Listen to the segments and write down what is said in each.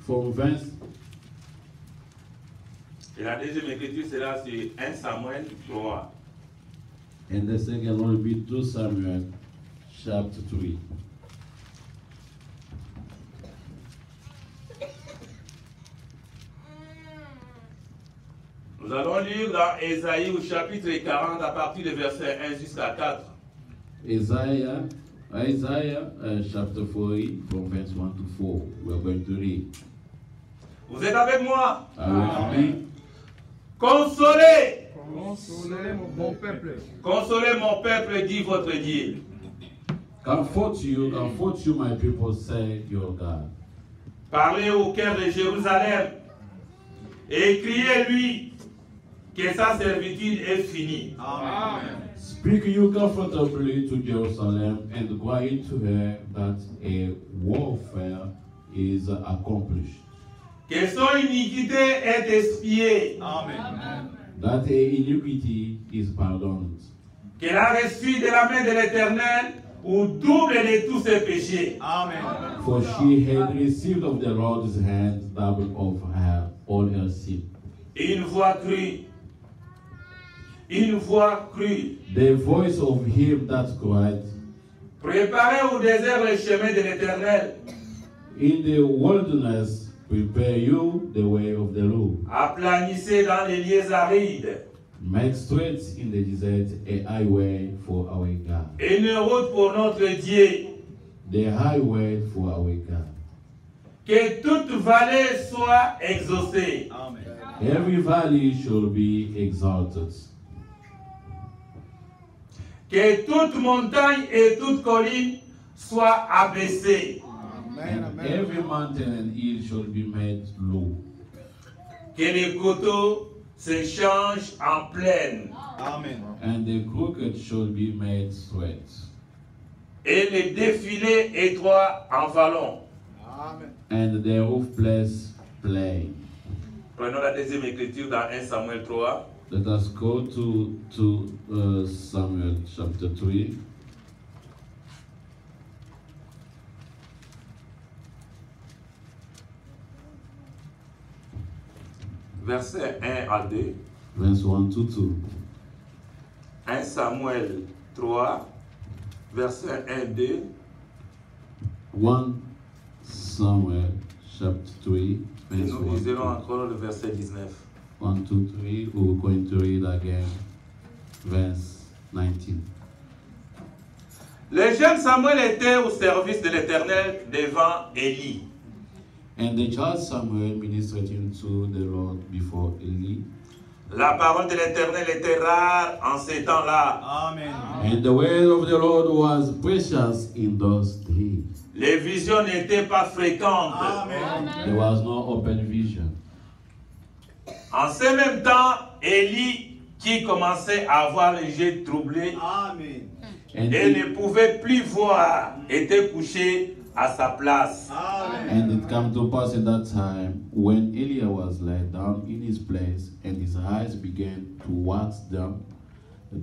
from verse. Et la deuxième écriture sera sur 1 Samuel 3. And the second will be 2 Samuel chapter 3. Nous allons lire dans Ésaïe au chapitre 40 à partir du verset 1 jusqu'à 4. Isaiah chapter 40 from verse 1 to 4. We're going to read. Vous êtes avec moi? Amen. Consolez! Consolez mon peuple. Consolez mon peuple, dit votre Dieu. Comfort you, my people, say your God. Parlez au cœur de Jérusalem et criez-lui que sa servitude est finie. Amen. Speak you comfortably to Jerusalem and cry to her that a warfare is accomplished. Que son iniquité est expiée. Amen. That a iniquity is pardoned. Qu'elle a reçu de la main de l'Éternel au double de tous ses péchés. Amen. For she had received of the Lord's hand double of her all her sin. Une voix crue. Une voix crue. The voice of him that cried, Préparez au désert le chemin de l'Éternel. in the wilderness prepare you the way of the Lord. Aplanissez dans les lieux arides Make straight in the desert a highway for our God. une route pour notre Dieu. The highway for our God. Que toute vallée soit exaucée. Amen. Every valley shall be exalted. Que toute montagne et toute colline soient abaissées. Amen. Every mountain and hill shall be made low. Que les coteaux se changent en plaine. Amen. And the crooked shall be made straight. Et les défilés étroits en vallon. Amen. And the roof place plain. Prenons la deuxième écriture dans 1 Samuel 3. Let us go to Samuel chapter 3. Verset 1 à 2. Verse 1 to 2. 1 Samuel 3, verset 1 2. 1 Samuel chapter 3. Et Verse nous 1 liserons to encore le verset 19. 1, 2, 3. We're going to read again. Verse 19. Le jeune Samuel était au service de l'Éternel devant Élie. And the child Samuel ministered unto the Lord before Eli. La parole de l'Éternel était rare en ces temps-là. Amen. And the word of the Lord was precious in those days. Les visions n'étaient pas fréquentes. Amen. There was no open vision. En ce même temps, Élie, qui commençait à avoir les yeux troublés Amen. And et it, ne pouvait plus voir, était couché à sa place. Amen. and it came to pass in that time when Eliah was laid down in his place, and his eyes began to wax dim,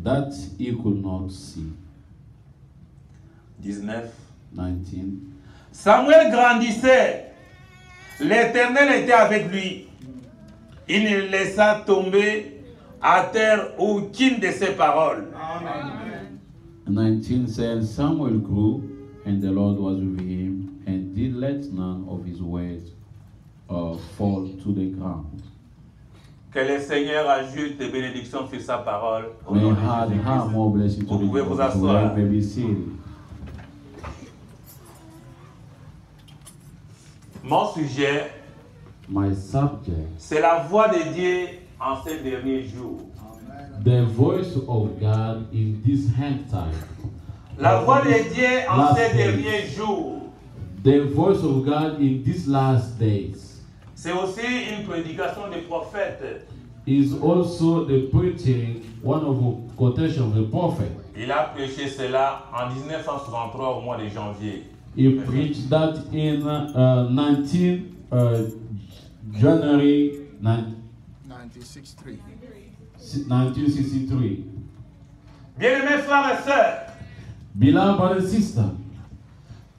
that he could not see. 19. 19. Samuel grandissait. L'Éternel était avec lui. Il ne laissa tomber à terre aucune de ses paroles. Amen. 19 says, Samuel grew, and the Lord was with him, and did let none of his words fall to the ground. Que le Seigneur ajoute des bénédictions sur sa parole. Au May nom de God Jésus-Christ. have more blessing to Vous pouvez vous the asseoir. may be seated. Mon sujet, My subject, c'est la voix de Dieu en ces derniers jours. the voice of God in this hand time. La voix de Dieu en Last ces days. derniers jours. The voice of God in these last days C'est aussi une prédication des prophètes. is also the preaching, one of the quotation of the prophet. Il a prêché cela en 1963 au mois de janvier. He preached that in 19 January 96.3. 1963. Bien-aimés frères et sœurs, Beloved brothers and sisters,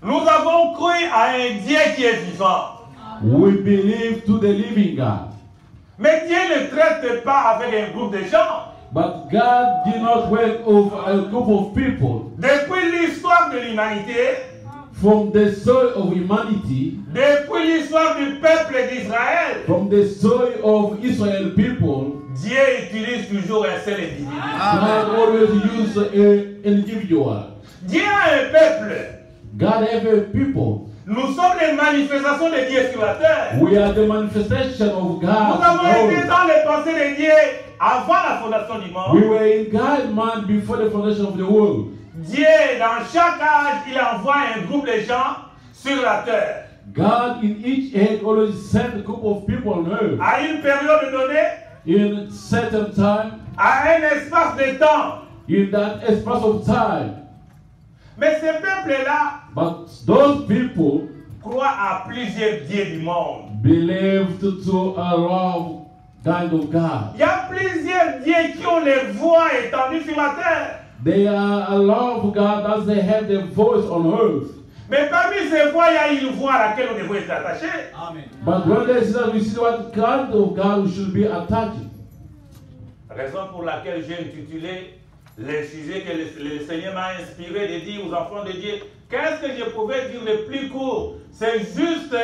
nous avons cru à un Dieu qui est vivant. We believe to the living God. Mais Dieu ne traite pas avec un groupe de gens. But God did not work over a group of people. Depuis l'histoire de l'humanité, From the story of humanity, depuis l'histoire du peuple d'Israël, from the story of Israel people, Dieu utilise toujours un seul individu. God always used an individual. Dieu a un peuple. God have a people. Nous sommes les manifestations de Dieu sur la terre. We are the manifestation of Nous God. avons été on dans les pensées de Dieu avant la fondation du earth. We monde. were in God's mind before the foundation of the world. Dieu, dans chaque âge, il envoie un groupe de gens sur la terre. God in each age always sent a group of people on earth. À une période donnée, In certain time, à un espace de temps. in that espace of time. Mais ces peuples-là But those people croient à plusieurs dieux du monde. believed to a wrong kind of God. Il y a plusieurs dieux qui ont les voix étendues sur la terre. They are a love God as they have their voice on earth. Mais parmi ces voix, il y a une voix à laquelle on devrait être attaché. But when they see that, we see what kind of God we should be attached. Raison pour laquelle j'ai intitulé le sujet que le Seigneur m'a inspiré de dire aux enfants de Dieu. Qu'est-ce que je pouvais dire le plus court? C'est juste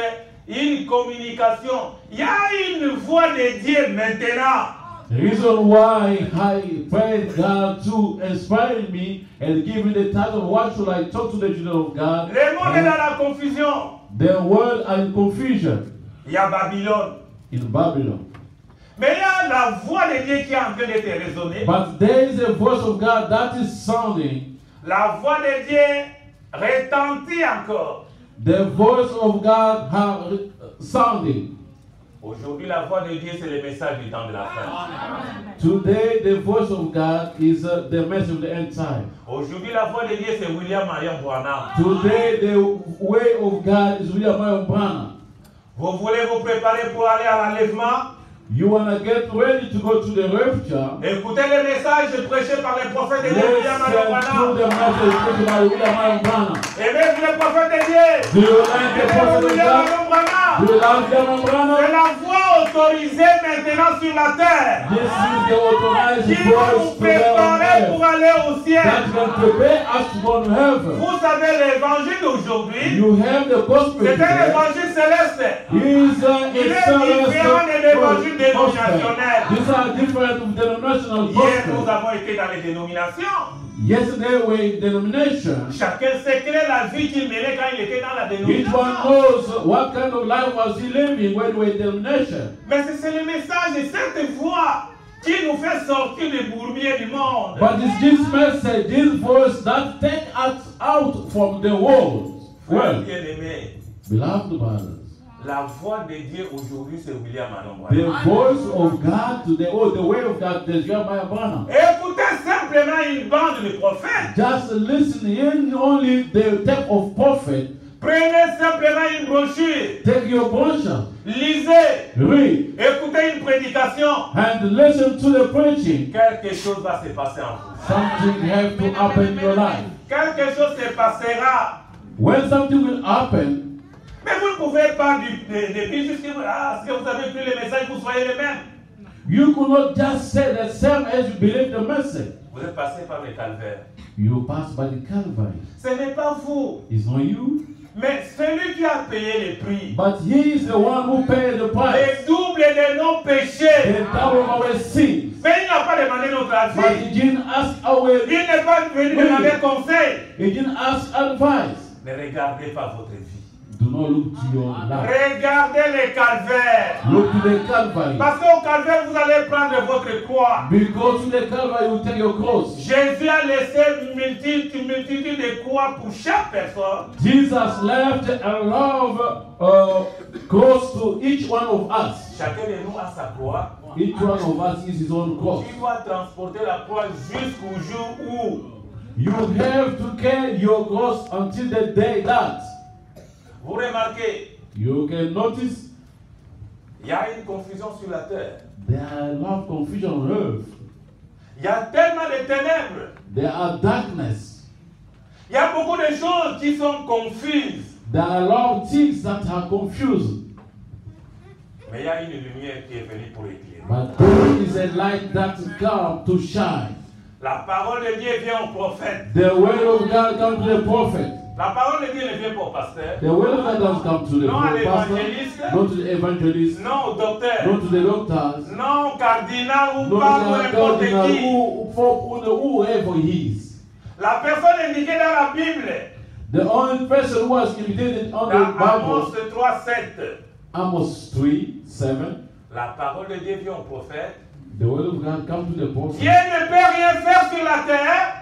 une communication. Il y a une voix de Dieu maintenant. The reason why I prayed God to inspire me and give me the title, what should I talk to the children of God? Le monde est dans la confusion. The world are in confusion Il y a Babylone. in Babylon. Mais il y a la voix de Dieu qui est en train d'être résonnée. But there is a voice of God that is sounding. La voix de Dieu retentit encore. The voice of God sounding. Aujourd'hui, la voix de Dieu, c'est le message du temps de la fin. Today, the voice of God is the message of the end time. Aujourd'hui, la voix de Dieu, c'est William Marion Branham. Today, the way of God is William Marion Branham. Vous voulez vous préparer pour aller à l'enlèvement? You want to get ready to go to the rapture? Écoutez le message prêché par le prophète de Dieu, William Marion Listen to the Branham. message preached by William Marion Branham. Aimez le prophète de Dieu. Do you like the prophet of William God? Marion Branham. Do you like William C'est Branham? la voix autorisée maintenant sur la terre. This is the authorized Qui va voice nous to them on préparer pour earth. aller au ciel. That can prepare us to go to heaven. Vous savez, l'évangile d'aujourd'hui, You have the gospel c'est un today. évangile céleste. Is Il est différent de l'évangile gospel. dénominationnel. These are different from denominational Hier, nous gospel. avons été dans les dénominations. Yesterday we were in denomination. Chacun sait quelle est la vie qu'il menait quand il était dans la Each one dénomination. knows what kind of life was he living when we were in denomination. Mais c'est le message de cette voix qui nous fait sortir des bourbiers du monde. But it's this message, this voice that take us out from the world. Well, Bien-aimé, beloved brothers, la voix de Dieu aujourd'hui, c'est William Marion the Branham. voice of God today, or the way of God, is Jeremiah Branham. Écoutez simplement une bande de prophètes. Just listen in only the type of prophet. Prenez simplement une brochure. Take your brochure, Lisez. read, Écoutez une prédication. and listen to the preaching. Quelque chose va se passer en vous. Something have to happen in your life. Quelque chose se passera. When something will happen, Mais vous ne pouvez pas depuis juste que vous avez pris le message, vous soyez les mêmes. you could not just say the same as you believe the message. Vous êtes passé par le calvaire. You pass by the Calvary. Ce n'est pas vous, It's not you, mais celui qui a payé le prix. but He is the one who paid the price. Le double de nos péchés. The double of our sins. Mais il n'a pas demandé notre But avis. He didn't ask our, Il n'est pas venu demander conseil. He didn't ask advice. Ne regardez pas votre vie. Do not look to your life. Regardez le calvaire. Look to the Calvary. Parce qu'au calvaire, vous allez prendre votre croix. Because to the Calvary you take your cross. Jésus a laissé une multitude de croix pour chaque personne. Jesus left a love cross to each one of us. Chacun de nous a sa croix. Each one of us is his own cross. Tu dois transporter la croix jusqu'au jour où You have to carry your cross until the day that vous remarquez, you can notice il y a une confusion sur la terre. there are a lot of confusion on earth. Il y a tellement de ténèbres. There are darkness. Il y a beaucoup de choses qui sont confuses. There are a lot of things that are confused. Mais il y a une lumière qui est venue pour éclairer. But there is a light that comes to shine. La parole de Dieu vient au prophète. The word of God comes to the prophet. La parole de Dieu ne vient pas au pasteur. The word of God doesn't come to the Non à pastor, l'évangéliste. not to the evangelist, Non au docteur. not to the doctors, Non au cardinal ou not pas ou to the n'importe cardinal, qui. whoever he is. La personne indiquée dans la Bible, The only person who was indicated on the dans Amos Bible, 3:7, Amos 3:7, la parole de Dieu vient au prophète. the word of God comes to the prophet. Dieu ne peut rien faire sur la terre.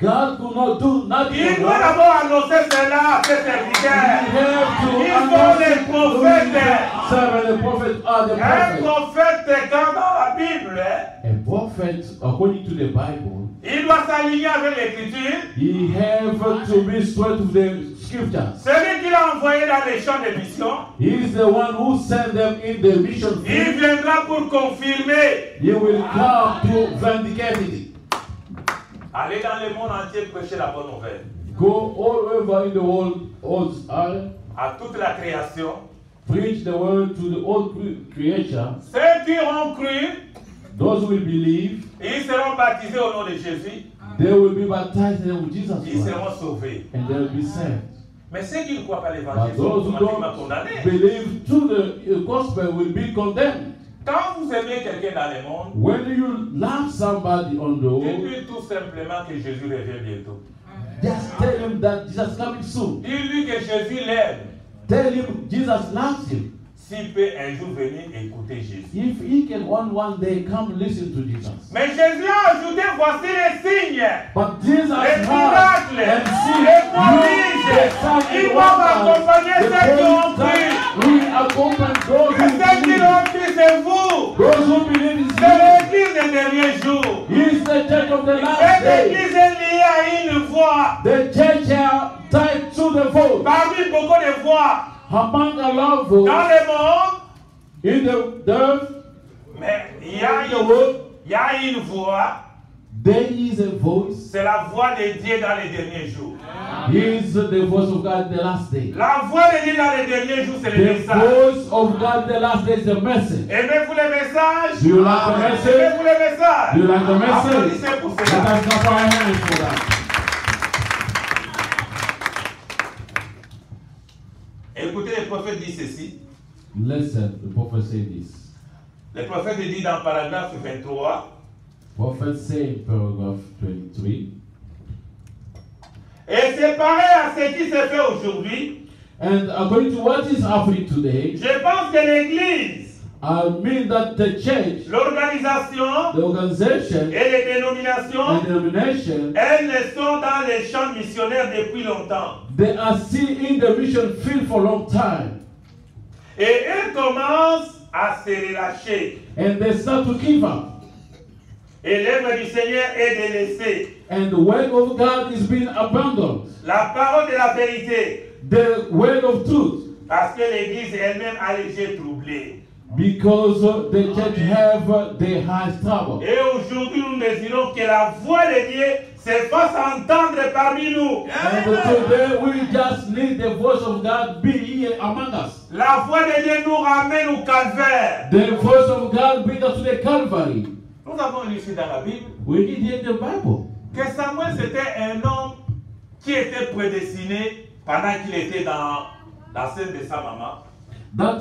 God could not do nothing. Il on doit earth. d'abord annoncer cela à ses serviteurs. Ils sont les prophètes. The prophets are the Un prophets. prophète, quand dans la Bible, A prophet, according to the Bible, il doit s'aligner avec l'écriture. he have to be straight with the scriptures. Celui qu'il a envoyé dans les champs de mission, He is the one who sent them in the mission il field. viendra pour confirmer. He will come to vindicate it. Allez dans le monde entier prêcher la bonne nouvelle. Go all over in the world, À toute la création. preach the word to the whole creation. Ceux qui auront cru, Those who will believe, ils seront baptisés au nom de Jésus. they will be baptized in the name of Jesus Ils Christ, seront sauvés. and they will be saved. Mais ceux qui ne croient pas But l'évangile sont those who automatiquement don't condamnés. believe to the gospel will be condemned. Quand vous aimez quelqu'un dans le monde, When you love somebody on the road, dites-lui tout simplement que Jésus revient bientôt. just tell him that Jesus is coming soon. Dis-lui que Jésus l'aime. Tell him Jesus loves him. S'il peut un jour venir écouter Jésus. If he can one day come listen to Jesus. Mais Jésus a ajouté, voici les signes. But Jesus Les has miracles, and see les prodiges, ils doivent accompagner ceux qui ont cru. We accompany those Et ceux qui who ont cru, c'est vous. believe. Those who believe in C'est Jesus. l'église des derniers jours. He is the church of the last Cette day. église est liée à une voix. The church are tied to the vote. Parmi beaucoup de voix Among a lot of dans votes le monde, in the earth, mais il y a une voix. there is a voice. C'est la voix de Dieu dans les derniers jours. He is the voice of God in the last day. La voix de Dieu dans les derniers jours, c'est le The message. voice of God in the last day is the message. Aimez-vous les messages? Do you like the message? Aimez-vous les messages? Do you like the message? Applaudissez pour Let cela. us clap our hands for that. Écoutez, le prophète dit ceci. Listen, the prophet say this. Le prophète dit dans paragraphe 23, Prophet say in paragraph 23. et c'est pareil à ce qui se fait aujourd'hui. And according to what is happening today, Je pense que l'Église, I mean that the church, l'organisation the organization, et les dénominations, and denomination, elles sont dans les champs missionnaires depuis longtemps. they are still in the mission field for a long time. Et elles commencent à se relâcher. And they start to give up. Et l'œuvre du Seigneur est délaissée. And the word of God is being abandoned. La parole de la vérité. The word of truth. Parce que l'Église elle-même a les yeux troublés. Because the church have the highest trouble. Et aujourd'hui, nous désirons que la voix de Dieu se fasse entendre parmi nous. And today we just need the voice of God be here among us. La voix de Dieu nous ramène au calvaire. The voice of God bring us to the Calvary. Nous avons lu ici dans la Bible We read here in the Bible que Samuel c'était un homme qui était prédestiné pendant qu'il était dans la scène de sa maman. that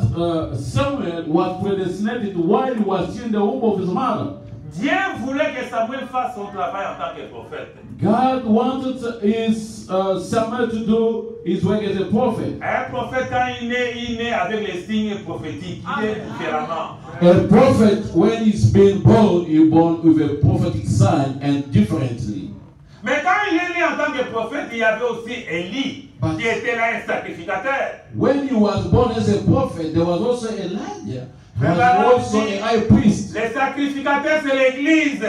Samuel was predestinated while he was in the womb of his mother. Dieu voulait que Samuel fasse son travail en tant que prophète. God wanted his Samuel to do his work as a prophet. Un prophète, quand il naît avec les signes prophétiques. Il est différemment. A prophet, when he's been born with a prophetic sign and differently. Mais quand il est né en tant que prophète, il y avait aussi Élie, qui était là un sacrificateur. When he was born as a prophet, there was also Elijah, who was Balaam also dit, a high priest. Les sacrificateurs, c'est l'Église.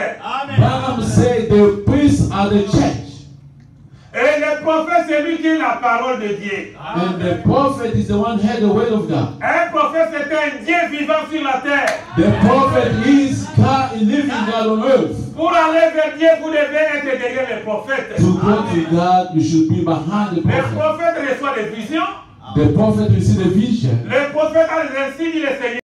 Balaam said the priests are the church. Et le prophète, c'est lui qui est la parole de Dieu. And the prophet is the one who had the word of God. Un prophète, c'est un Dieu vivant sur la terre. The prophet is God, living God on earth. Pour aller vers Dieu, vous devez être derrière le prophète. To go to God, you should be behind the Le prophet. prophète reçoit des visions. The prophet received a vision. Le prophète a ainsi dit le Seigneur.